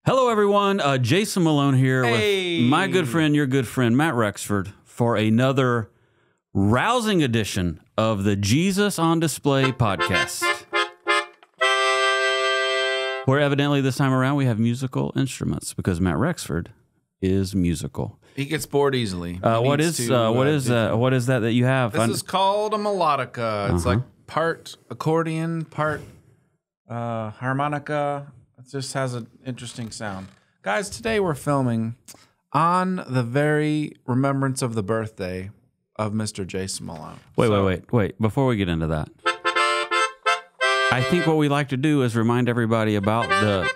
Hello, everyone. Jason Malone here with my good friend, your good friend, Matt Rexford, for another rousing edition of the Jesus on Display podcast. Where evidently this time around we have musical instruments because Matt Rexford is musical. He gets bored easily. What is that you have? This is called a melodica. It's like part accordion, part harmonica. It just has an interesting sound. Guys, today we're filming on the very remembrance of the birthday of Mr. Jason Malone. Wait. Before we get into that, I think what we like to do is remind everybody about the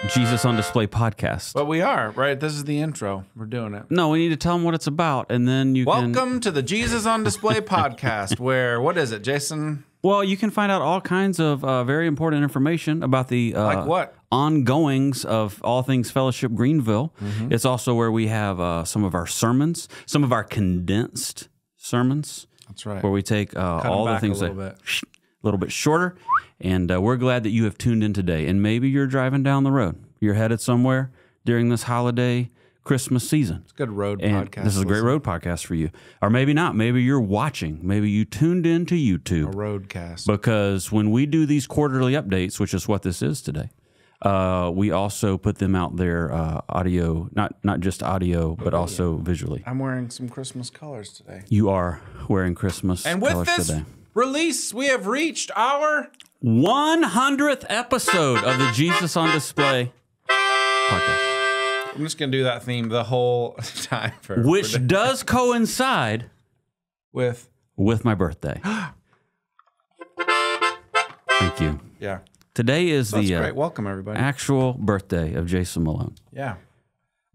Jesus on Display podcast. But we are, right? This is the intro. We're doing it. No, we need to tell them what it's about, and then you Welcome to the Jesus on Display podcast, where, what is it, Jason? Well, you can find out all kinds of very important information about the Like what? ongoings of all things Fellowship Greenville. It's also where we have some of our sermons, some of our condensed sermons. That's right. Where we take all the things a little bit shorter. And we're glad that you have tuned in today. And maybe you're driving down the road. You're headed somewhere during this holiday Christmas season. It's a good road And podcast. this is a great road podcast for you. Or maybe not. Maybe you're watching. Maybe you tuned in to YouTube. A roadcast. Because when we do these quarterly updates, which is what this is today, we also put them out there audio, not just audio, but also visually. I'm wearing some Christmas colors today. You are wearing Christmas And with colors this today. release, we have reached our 100th episode of the Jesus on Display podcast. I'm just going to do that theme the whole time. Which does coincide with my birthday. Thank you. Yeah. Today is That's the great. Welcome, everybody. actual birthday of Jason Malone. Yeah.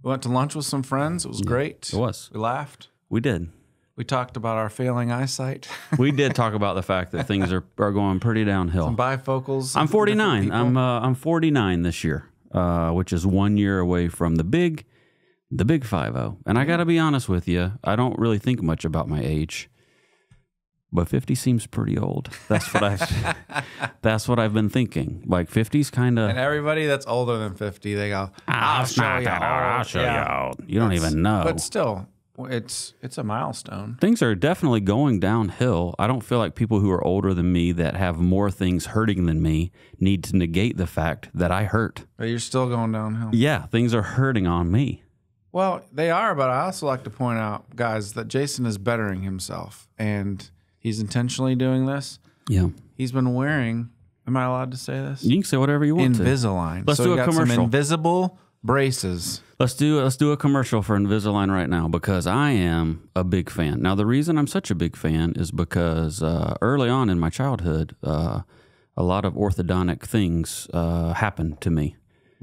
We went to lunch with some friends. It was great. It was. We laughed. We did. We talked about our failing eyesight. We did talk about the fact that things are going pretty downhill. Some bifocals. I'm 49. Different people. I'm 49 this year, which is 1 year away from the big 50. And I got to be honest with you, I don't really think much about my age, but 50 seems pretty old. That's what I've been thinking. Like 50's kind of. And everybody that's older than 50, they go, I'll show you. I'll show you. You don't even know. But still, it's a milestone. Things are definitely going downhill. I don't feel like people who are older than me that have more things hurting than me need to negate the fact that I hurt. But you're still going downhill. Yeah, things are hurting on me. Well, they are, but I also like to point out, guys, that Jason is bettering himself, and he's intentionally doing this. Yeah. He's been wearing, am I allowed to say this? You can say whatever you want Invisalign. Let's do he a got commercial. Some invisible braces. Let's do a commercial for Invisalign right now because I am a big fan. Now, the reason I'm such a big fan is because early on in my childhood, a lot of orthodontic things happened to me.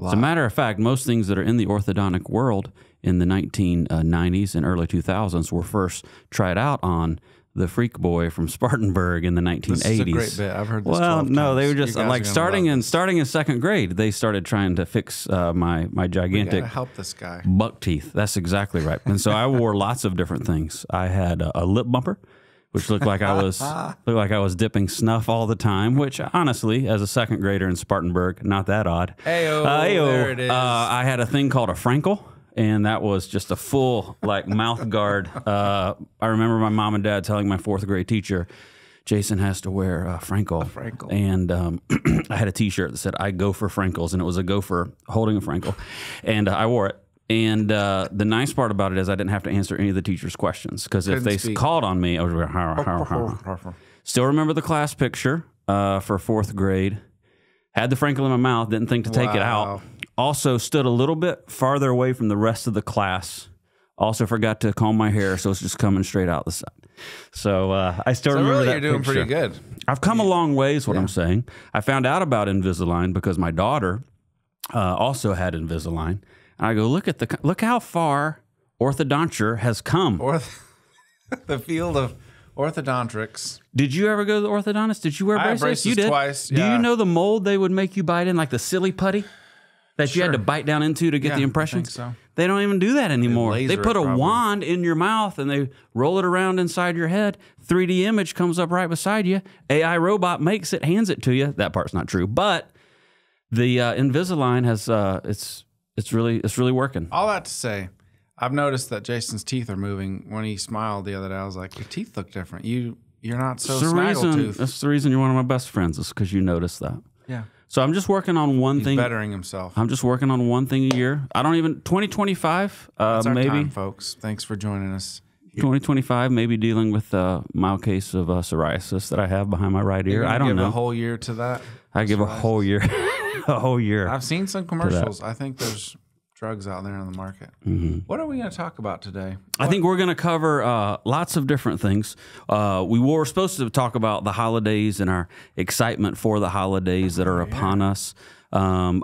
As a matter of fact, most things that are in the orthodontic world in the 1990s and early 2000s were first tried out on the freak boy from Spartanburg in the 1980s. This is a great bit. I've heard this 12 no, they times. were just You guys like are gonna starting in second grade. They started trying to fix my We gigantic gotta help this guy. buck teeth. That's exactly right. And so I wore lots of different things. I had a lip bumper, which looked like I was dipping snuff all the time. Which honestly, as a second grader in Spartanburg, not that odd. Heyo, there it is. I had a thing called a Frankel. And that was just a full mouth guard. I remember my mom and dad telling my fourth grade teacher, Jason has to wear a Frankel. A Frankel. And I had a T-shirt that said, I go for Frankels. And it was a gopher holding a Frankel. And I wore it. And the nice part about it is I didn't have to answer any of the teacher's questions. Because if they called on me, I was like, Still remember the class picture for fourth grade. Had the Frankel in my mouth, didn't think to take it out. Also stood a little bit farther away from the rest of the class. Also forgot to comb my hair, so it's just coming straight out the side. So I still remember really that you're doing picture. pretty good. I've come a long way is what I'm saying. I found out about Invisalign because my daughter also had Invisalign. And I go, look how far orthodonture has come. The field of orthodontics. Did you ever go to the orthodontist? Did you wear braces? I had braces you did twice. Do Yeah. you know the mold they would make you bite in, like the silly putty that you had to bite down into to get the impressions? I think so. They don't even do that anymore. They laser put it, a probably. wand in your mouth and they roll it around inside your head. 3D image comes up right beside you. AI robot makes it, hands it to you. That part's not true, but The Invisalign has it's really working. All that to say, I've noticed that Jason's teeth are moving. When he smiled the other day, I was like, your teeth look different. You're not so snaggletooth. That's the reason you're one of my best friends, is because you noticed that. Yeah. So I'm just working on one He's thing. bettering himself. I'm just working on one thing a year. I don't even 2025. That's our maybe time, folks. Thanks for joining us. 2025. Maybe dealing with a mild case of psoriasis that I have behind my right ear. I don't give know. A whole year to that. I give a whole year. A whole year. I've seen some commercials. I think there's drugs out there in the market. Mm-hmm. What are we going to talk about today? I think we're going to cover lots of different things. We were supposed to talk about the holidays and our excitement for the holidays that are upon us. I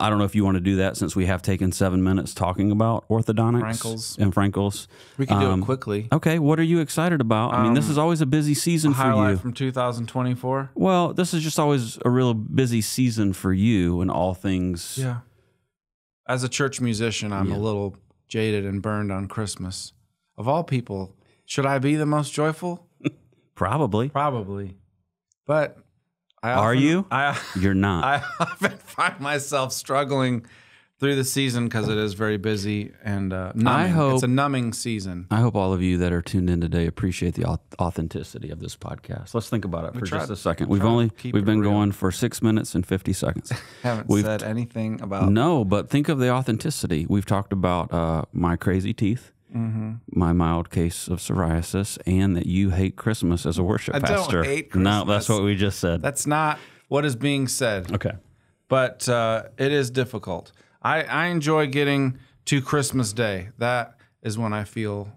don't know if you want to do that, since we have taken 7 minutes talking about orthodontics and Frankels. We can do it quickly. Okay, what are you excited about? I mean, this is always a busy season for you. Highlight from 2024? Well, this is just always a real busy season for you and all things. Yeah. As a church musician, I'm a little jaded and burned on Christmas. Of all people, should I be the most joyful? Probably. But Are you? You're not. I often find myself struggling through the season because it is very busy and numbing. It's a numbing season. I hope all of you that are tuned in today appreciate the authenticity of this podcast. Let's think about it for just a second. We've been going for 6 minutes and 50 seconds. Haven't said anything about but think of the authenticity. We've talked about my crazy teeth, my mild case of psoriasis, and that you hate Christmas as a worship pastor. I don't hate Christmas. No, that's what we just said. That's not what is being said. Okay. But it is difficult. I enjoy getting to Christmas Day. That is when I feel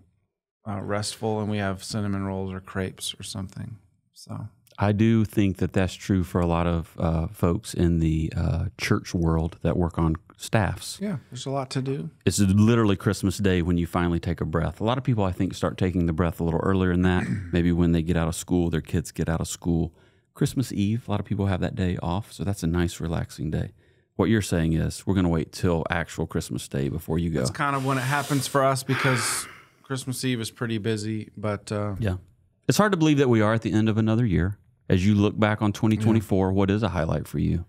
restful, and we have cinnamon rolls or crepes or something. So I do think that that's true for a lot of folks in the church world that work on staffs. Yeah, there's a lot to do. It's literally Christmas Day when you finally take a breath. A lot of people, I think, start taking the breath a little earlier than that. Maybe when they get out of school, their kids get out of school. Christmas Eve, a lot of people have that day off, so that's a nice, relaxing day. What you're saying is we're going to wait till actual Christmas Day before you go. That's kind of when it happens for us, because Christmas Eve is pretty busy. But yeah, it's hard to believe that we are at the end of another year. As you look back on 2024, what is a highlight for you?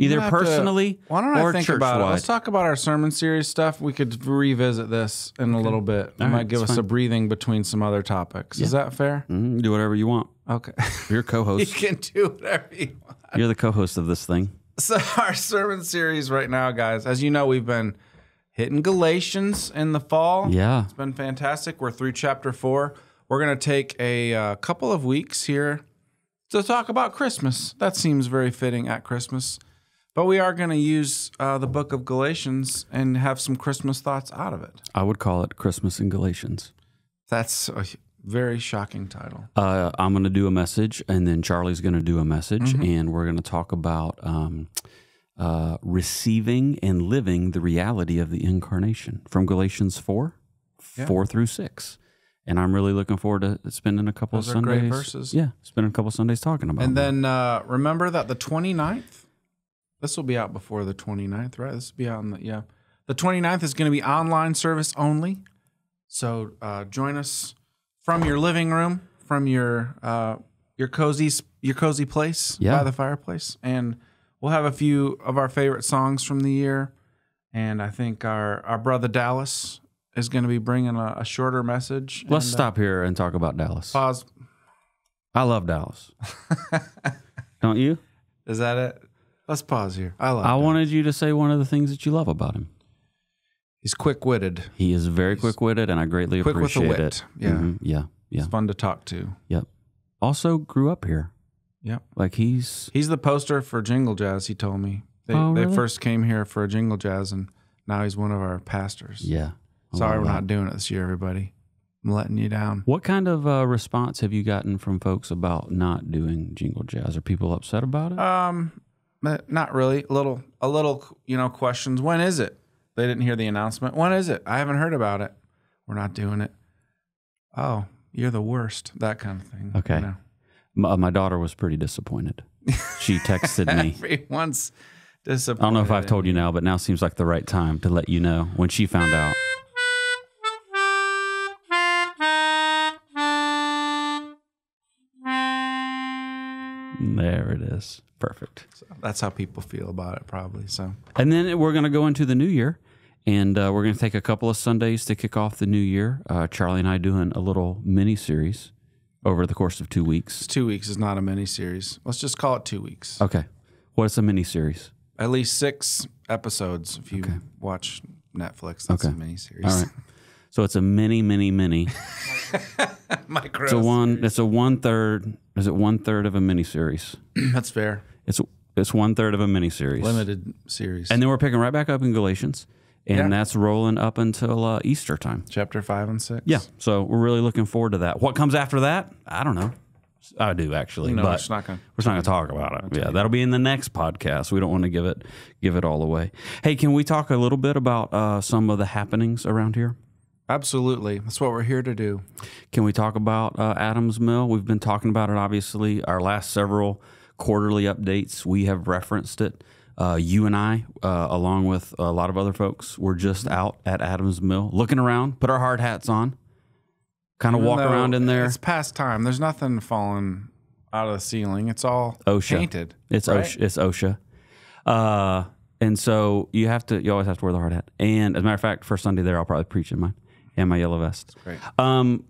Either personally why don't or I think church-wide. about it? Let's talk about our sermon series stuff. We could revisit this in a little bit. It might give us a breathing between some other topics. Yeah. Is that fair? Do whatever you want. Okay. You're co-host. You can do whatever you want. You're the co-host of this thing. So our sermon series right now, guys, as you know, we've been hitting Galatians in the fall. Yeah. It's been fantastic. We're through chapter 4. We're going to take a couple of weeks here to talk about Christmas. That seems very fitting at Christmas. But we are going to use the book of Galatians and have some Christmas thoughts out of it. I would call it Christmas in Galatians. That's a very shocking title. I'm going to do a message, and then Charlie's going to do a message, and we're going to talk about receiving and living the reality of the incarnation from Galatians 4 through 6. And I'm really looking forward to spending a couple of Sundays. Great verses. Yeah, spending a couple of Sundays talking about it. And them. then remember that the 29th, this will be out before the 29th, right? This will be out on the 29th is going to be online service only. So join us from your living room, from your cozy place by the fireplace, and we'll have a few of our favorite songs from the year. And I think our brother Dallas is going to be bringing a shorter message. Let's stop here and talk about Dallas. Pause. I love Dallas. Don't you? Is that it? Let's pause here. I wanted you to say one of the things that you love about him. He's quick-witted. He is very quick-witted, and I greatly appreciate with a wit. it. Yeah. Mm-hmm. Yeah. It's fun to talk to. Yep. Also grew up here. Yep. Like he's the poster for Jingle Jazz, he told me. Really? They first came here for a Jingle Jazz, and now he's one of our pastors. Yeah. Sorry we're not doing it this year, everybody. I'm letting you down. What kind of response have you gotten from folks about not doing Jingle Jazz? Are people upset about it? Not really. A little, questions. When is it? They didn't hear the announcement. When is it? I haven't heard about it. We're not doing it. Oh, you're the worst. That kind of thing. Okay. My daughter was pretty disappointed. She texted me. Everyone's disappointed. I don't know if I've told you now, but now seems like the right time to let you know when she found out. There it is. Perfect. So that's how people feel about it, probably. So, and then we're going to go into the new year, and we're going to take a couple of Sundays to kick off the new year. Charlie and I doing a little mini series over the course of 2 weeks. 2 weeks is not a mini series. Let's just call it 2 weeks. Okay. What's a mini series? At least 6 episodes if you watch Netflix. That's a mini series. All right. So it's a mini. Micro. It's a 1/3. Is it 1/3 of a mini series? That's fair. It's 1/3 of a mini series. Limited series. And then we're picking right back up in Galatians, and that's rolling up until Easter time. Chapter 5 and 6. Yeah. So we're really looking forward to that. What comes after that? I don't know. I do actually, No, but it's not gonna, we're not going to talk about it. Yeah, that'll be in the next podcast. We don't want to give it all away. Hey, can we talk a little bit about some of the happenings around here? Absolutely. That's what we're here to do. Can we talk about Adams Mill? We've been talking about it, obviously. Our last several quarterly updates, we have referenced it. You and I, along with a lot of other folks, were just out at Adams Mill, looking around, put our hard hats on, kind of walk around in there. It's past time. There's nothing falling out of the ceiling. It's all OSHA. painted. It's right? OSHA. It's OSHA. And so you always have to wear the hard hat. And as a matter of fact, first Sunday there, I'll probably preach in mine and my yellow vest. Great.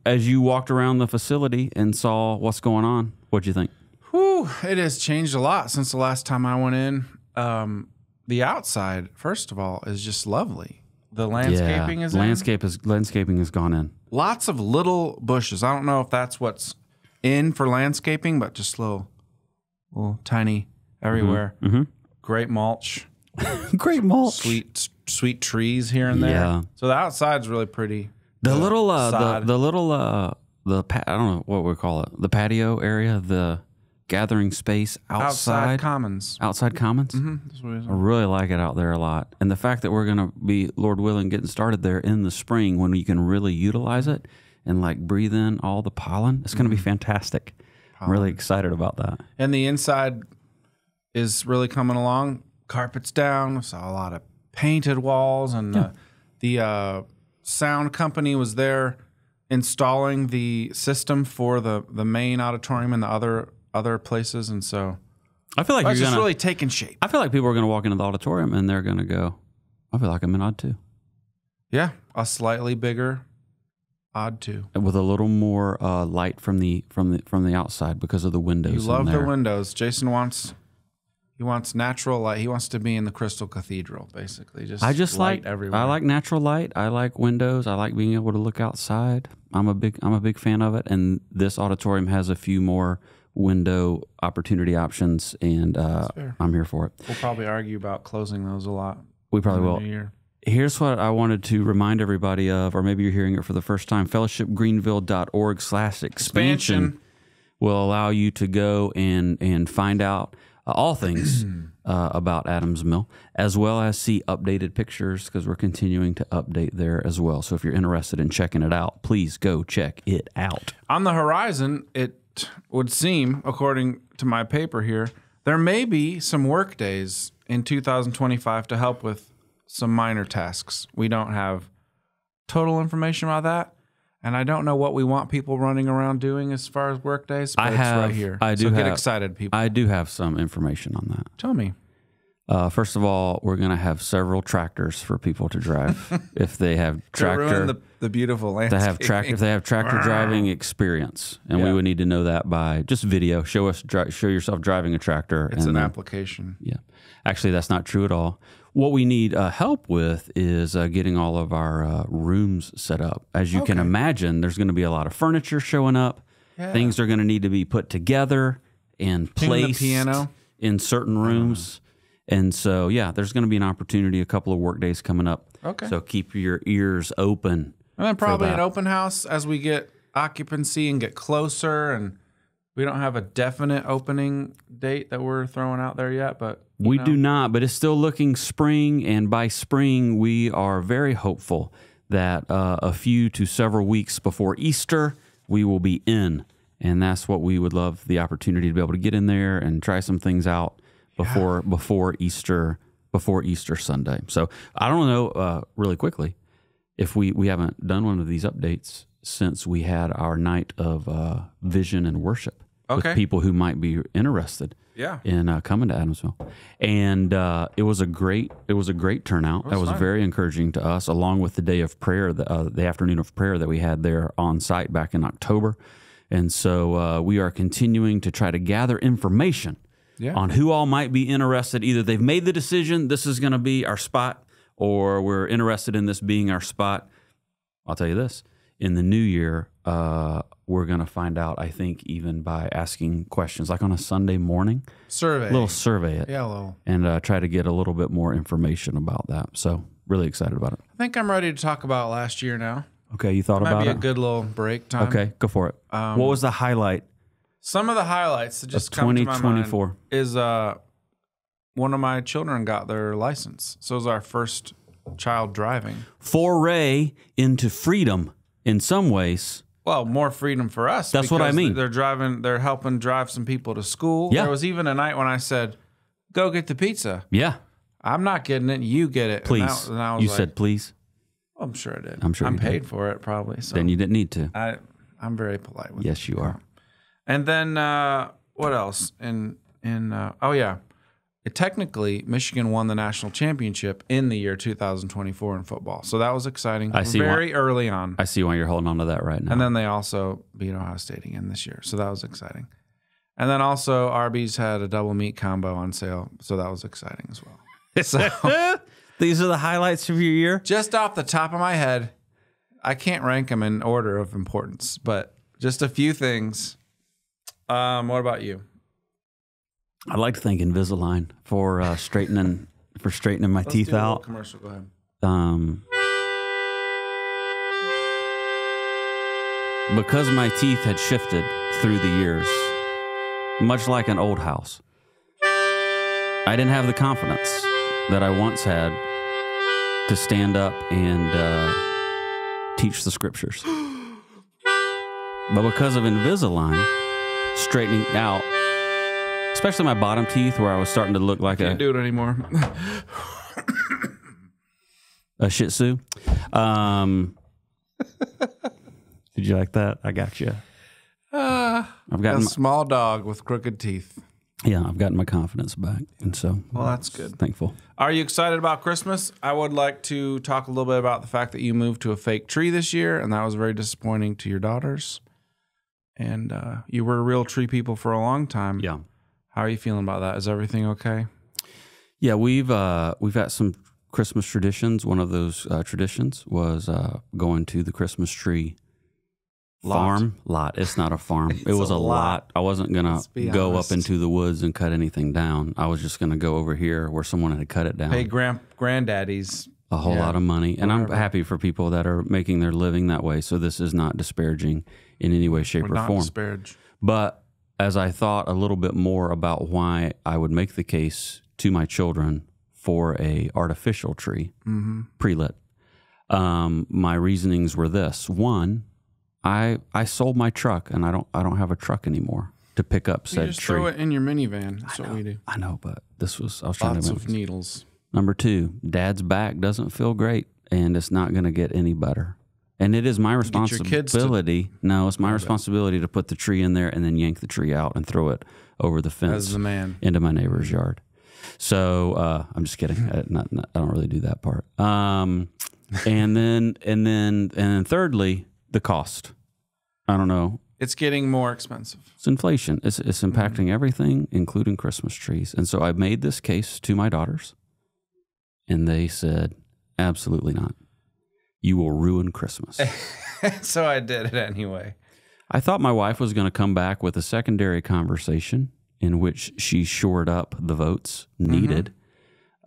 As you walked around the facility and saw what's going on, what'd you think? Whew, it has changed a lot since the last time I went in. The outside, first of all, is just lovely. The landscaping is landscaping has gone in. Lots of little bushes. I don't know if that's what's in for landscaping, but just little tiny everywhere. Mm-hmm. Great mulch. Great mulch. Sweet trees here and there. Yeah. So the outside's really pretty. I don't know what we call it. The patio area, the gathering space outside commons. Outside commons. Mm-hmm. That's what it is. I really like it out there a lot. And the fact that we're going to be, Lord willing, getting started there in the spring when you can really utilize it and like breathe in all the pollen, it's going to be fantastic. I'm really excited about that. And the inside is really coming along. Carpets down. We saw a lot of painted walls, and the sound company was there installing the system for the main auditorium and the other places, and so I feel like it's just really taking shape. I feel like people are going to walk into the auditorium and they're going to go, I feel like I'm in Odd 2. Yeah, a slightly bigger Odd 2 with a little more light from the outside because of the windows. You love the windows. Jason wants natural light. He wants to be in the Crystal Cathedral, basically. I just light like everywhere. I like natural light. I like windows. I like being able to look outside. I'm a big fan of it. And this auditorium has a few more window opportunity options, and I'm here for it. We'll probably argue about closing those a lot. We probably will. Here's what I wanted to remind everybody of, or maybe you're hearing it for the first time. fellowshipgreenville.org/expansion will allow you to go and find out all things about Adams Mill, as well as see updated pictures, because we're continuing to update there as well. So if you're interested in checking it out, please go check it out. On the horizon, it would seem, according to my paper here, there may be some work days in 2025 to help with some minor tasks. We don't have total information about that, and I don't know what we want people running around doing as far as work days, but it's right here. Get excited, people. I do have some information on that. Tell me. First of all, we're going to have several tractors for people to drive if they have tractor. The beautiful landscape. If they have tractor driving experience, and we would need to know that by just video. Show yourself driving a tractor. It's an application. Yeah, actually, that's not true at all. What we need help with is getting all of our rooms set up. As you can imagine, there's going to be a lot of furniture showing up. Yeah. Things are going to need to be put together and placed in certain rooms. And so, there's going to be an opportunity, a couple of work days coming up. Okay. So keep your ears open. And then probably an open house as we get occupancy and get closer. And we don't have a definite opening date that we're throwing out there yet, but we do not. But it's still looking spring. And by spring, we are very hopeful that a few to several weeks before Easter, we will be in. And that's what we would love, the opportunity to be able to get in there and try some things out before Easter Sunday. So I don't know really quickly if we haven't done one of these updates since we had our night of vision and worship with people who might be interested in coming to Adamsville. And it was a great turnout. That was very encouraging to us, along with the day of prayer, the afternoon of prayer that we had there on site back in October. And so we are continuing to try to gather information on who all might be interested. Either they've made the decision, this is going to be our spot, or we're interested in this being our spot. I'll tell you this, in the new year, we're going to find out, I think, even by asking questions, like on a Sunday morning. Survey. A little survey it. Yeah, a little. And try to get a little bit more information about that. So really excited about it. I think I'm ready to talk about last year now. Okay, you thought about it? Might be a good little break time. Okay, go for it. What was the highlight? Some of the highlights that just come to my mind is one of my children got their license. So it was our first child driving. Foray into freedom in some ways. Well, more freedom for us. That's what I mean. They're helping drive some people to school. Yeah. There was even a night when I said, go get the pizza. Yeah. I'm not getting it. You get it. Please. And I was you said please? I'm sure I did. I'm sure I'm paid for it probably. So then you didn't need to. I'm very polite with it. Yes, you are. And then what else? Technically, Michigan won the national championship in the year 2024 in football. So that was exciting. Very early on. I see why you're holding on to that right now. And then they also beat Ohio State again this year. So that was exciting. And then also Arby's had a double meat combo on sale. So that was exciting as well. So these are the highlights of your year? Just off the top of my head, I can't rank them in order of importance, but just a few things. What about you? I'd like to thank Invisalign for straightening my teeth out. Commercial, go ahead. Because my teeth had shifted through the years, much like an old house, I didn't have the confidence that I once had to stand up and teach the scriptures. But because of Invisalign straightening out, especially my bottom teeth, where I was starting to look like Can't do it anymore. a Shih Tzu. Did you like that? I got you. I've got a small dog with crooked teeth. Yeah, I've gotten my confidence back, and so that's good. Thankful. Are you excited about Christmas? I would like to talk a little bit about the fact that you moved to a fake tree this year, and that was very disappointing to your daughters. And you were real tree people for a long time. Yeah. How are you feeling about that? Is everything okay? Yeah, we've got some Christmas traditions. One of those traditions was going to the Christmas tree lot. It's not a farm. It was a lot. I wasn't gonna go up into the woods and cut anything down. I was just gonna go over here where someone had cut it down. Pay granddaddies a whole lot of money, and I'm happy for people that are making their living that way. So this is not disparaging in any way, shape, or form. Disparage. But as I thought a little bit more about why I would make the case to my children for a artificial tree, pre-lit, my reasonings were this: one, I sold my truck, and I don't have a truck anymore to pick up said tree. You just throw it in your minivan. That's what we do. I know, but I was trying Lots to of needles. Number two, Dad's back doesn't feel great, and it's not going to get any better. And it is my responsibility. No, it's my responsibility to put the tree in there and then yank the tree out and throw it over the fence as the man into my neighbor's yard. So I'm just kidding. I don't really do that part. And then thirdly, the cost. I don't know. It's getting more expensive. It's inflation. It's impacting everything, including Christmas trees. And so I made this case to my daughters, and they said, absolutely not. You will ruin Christmas. So I did it anyway. I thought my wife was going to come back with a secondary conversation in which she shored up the votes needed.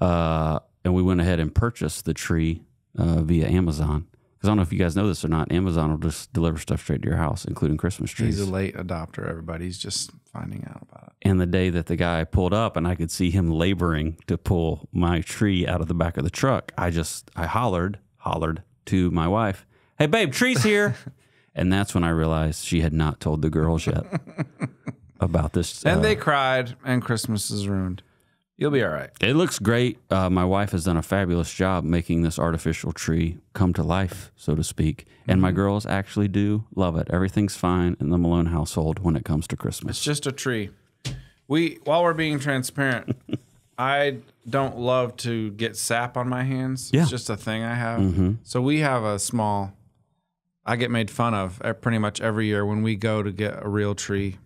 And we went ahead and purchased the tree via Amazon. Because I don't know if you guys know this or not, Amazon will just deliver stuff straight to your house, including Christmas trees. He's a late adopter, everybody. He's just finding out about it. And the day that the guy pulled up and I could see him laboring to pull my tree out of the back of the truck, I hollered to my wife, "Hey, babe, tree's here." And that's when I realized she had not told the girls yet about this. And they cried, and Christmas is ruined. You'll be all right. It looks great. My wife has done a fabulous job making this artificial tree come to life, so to speak. And my girls actually do love it. Everything's fine in the Malone household when it comes to Christmas. It's just a tree. While we're being transparent, I don't love to get sap on my hands. Yeah. It's just a thing I have. So we have I get made fun of pretty much every year when we go to get a real tree.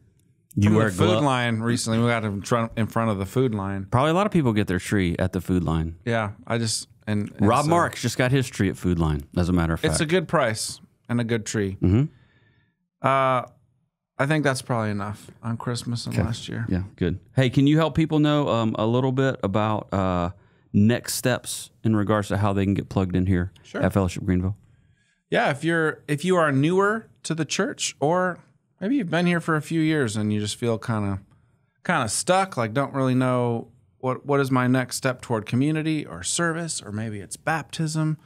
You From wear the food line recently. We got in front of the food line. Probably a lot of people get their tree at the food line. Yeah, and Rob Marks just got his tree at Food Line, as a matter of fact. It's a good price and a good tree. I think that's probably enough on Christmas and last year. Yeah, good. Hey, can you help people know a little bit about next steps in regards to how they can get plugged in here at Fellowship Greenville? Yeah, if you are newer to the church, or maybe you've been here for a few years and you just feel kind of stuck, like don't really know what is my next step toward community or service, or maybe it's baptism.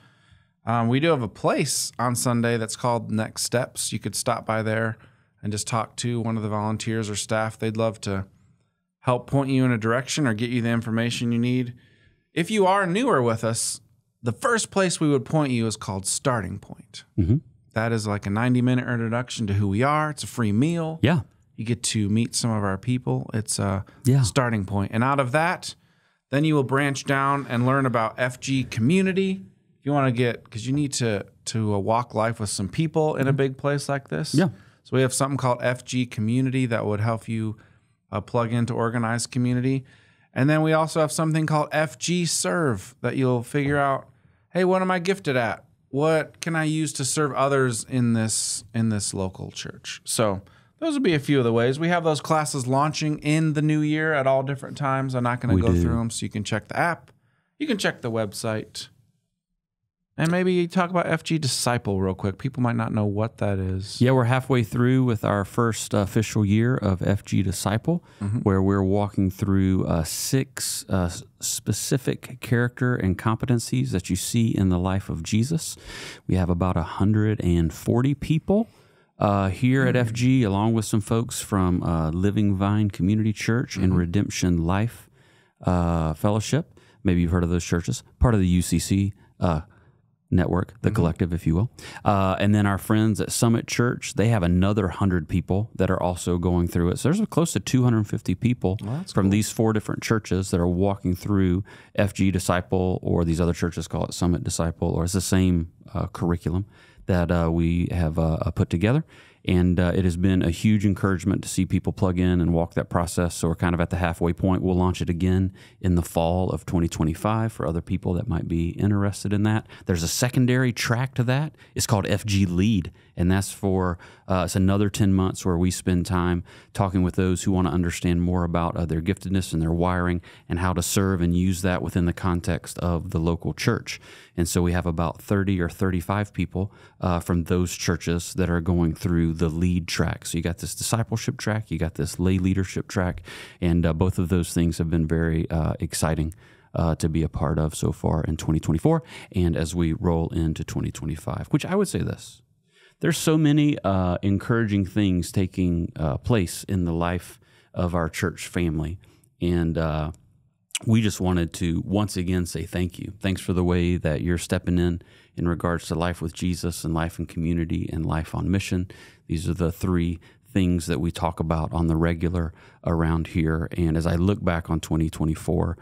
We do have a place on Sunday that's called Next Steps. You could stop by there and just talk to one of the volunteers or staff. They'd love to help point you in a direction or get you the information you need. If you are newer with us, the first place we would point you is called Starting Point. That is like a 90-minute introduction to who we are. It's a free meal. Yeah. You get to meet some of our people. It's a starting point. And out of that, then you will branch down and learn about FG Community. If you want to because you need to walk life with some people in a big place like this. Yeah. So we have something called FG Community that would help you plug into organized community. And then we also have something called FG Serve that you'll figure out, hey, what am I gifted at? What can I use to serve others in this local church? So those would be a few of the ways. We have those classes launching in the new year at all different times. I'm not going to go through them, so you can check the app. You can check the website. And maybe talk about FG Disciple real quick. People might not know what that is. Yeah, we're halfway through with our first official year of FG Disciple, where we're walking through 6 specific character and competencies that you see in the life of Jesus. We have about 140 people here at FG, along with some folks from Living Vine Community Church and Redemption Life Fellowship. Maybe you've heard of those churches. Part of the UCC network, the collective, if you will. And then our friends at Summit Church, they have another 100 people that are also going through it. So there's close to 250 people from these 4 different churches that are walking through FG Disciple, or these other churches call it Summit Disciple, or it's the same curriculum that we have put together. And it has been a huge encouragement to see people plug in and walk that process. So we're kind of at the halfway point. We'll launch it again in the fall of 2025 for other people that might be interested in that. There's a secondary track to that. It's called FG Lead. And that's for, it's another 10 months where we spend time talking with those who want to understand more about their giftedness and their wiring and how to serve and use that within the context of the local church. And so we have about 30 or 35 people from those churches that are going through the lead track. So you got this discipleship track, you got this lay leadership track, and both of those things have been very exciting to be a part of so far in 2024 and as we roll into 2025, which I would say this. There's so many encouraging things taking place in the life of our church family, and we just wanted to once again say thank you. Thanks for the way that you're stepping in regards to life with Jesus and life in community and life on mission. These are the 3 things that we talk about on the regular around here. And as I look back on 2024,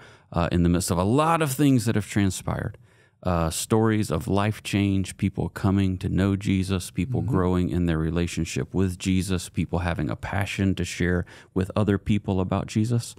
in the midst of a lot of things that have transpired, stories of life change, people coming to know Jesus, people growing in their relationship with Jesus, people having a passion to share with other people about Jesus.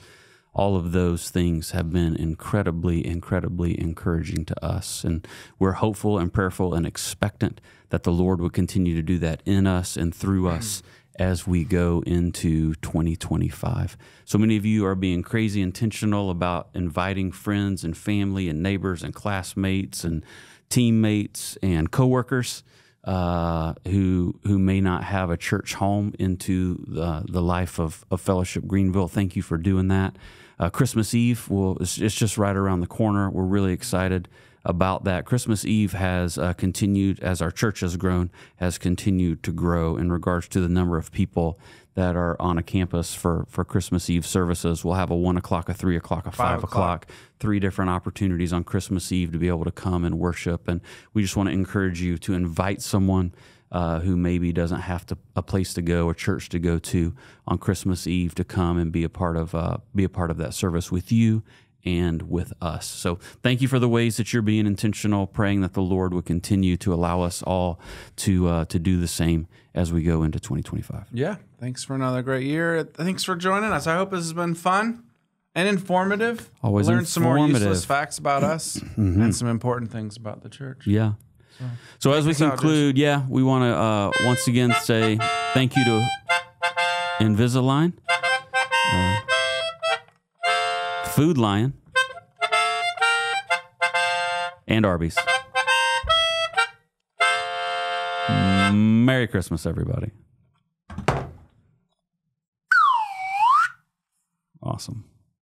All of those things have been incredibly, incredibly encouraging to us. And we're hopeful and prayerful and expectant that the Lord would continue to do that in us and through us as we go into 2025. So many of you are being crazy intentional about inviting friends and family and neighbors and classmates and teammates and coworkers who may not have a church home into the life of Fellowship Greenville. Thank you for doing that. Christmas Eve, it's just right around the corner. We're really excited about that. Christmas Eve has continued, as our church has grown, has continued to grow in regards to the number of people that are on a campus for Christmas Eve services. We'll have a 1 o'clock, a 3 o'clock, a 5 o'clock, 3 different opportunities on Christmas Eve to be able to come and worship. And we just want to encourage you to invite someone who maybe doesn't have a place to go, a church to go to on Christmas Eve, to come and be a part of that service with you and with us. So thank you for the ways that you're being intentional, praying that the Lord would continue to allow us all to do the same as we go into 2025. Yeah, thanks for another great year. Thanks for joining us. I hope this has been fun and informative. Always learned some more informative. useless facts about us and some important things about the church. Yeah. So as we conclude, we want to once again say thank you to Invisalign, Food Lion, and Arby's. Merry Christmas, everybody. Awesome.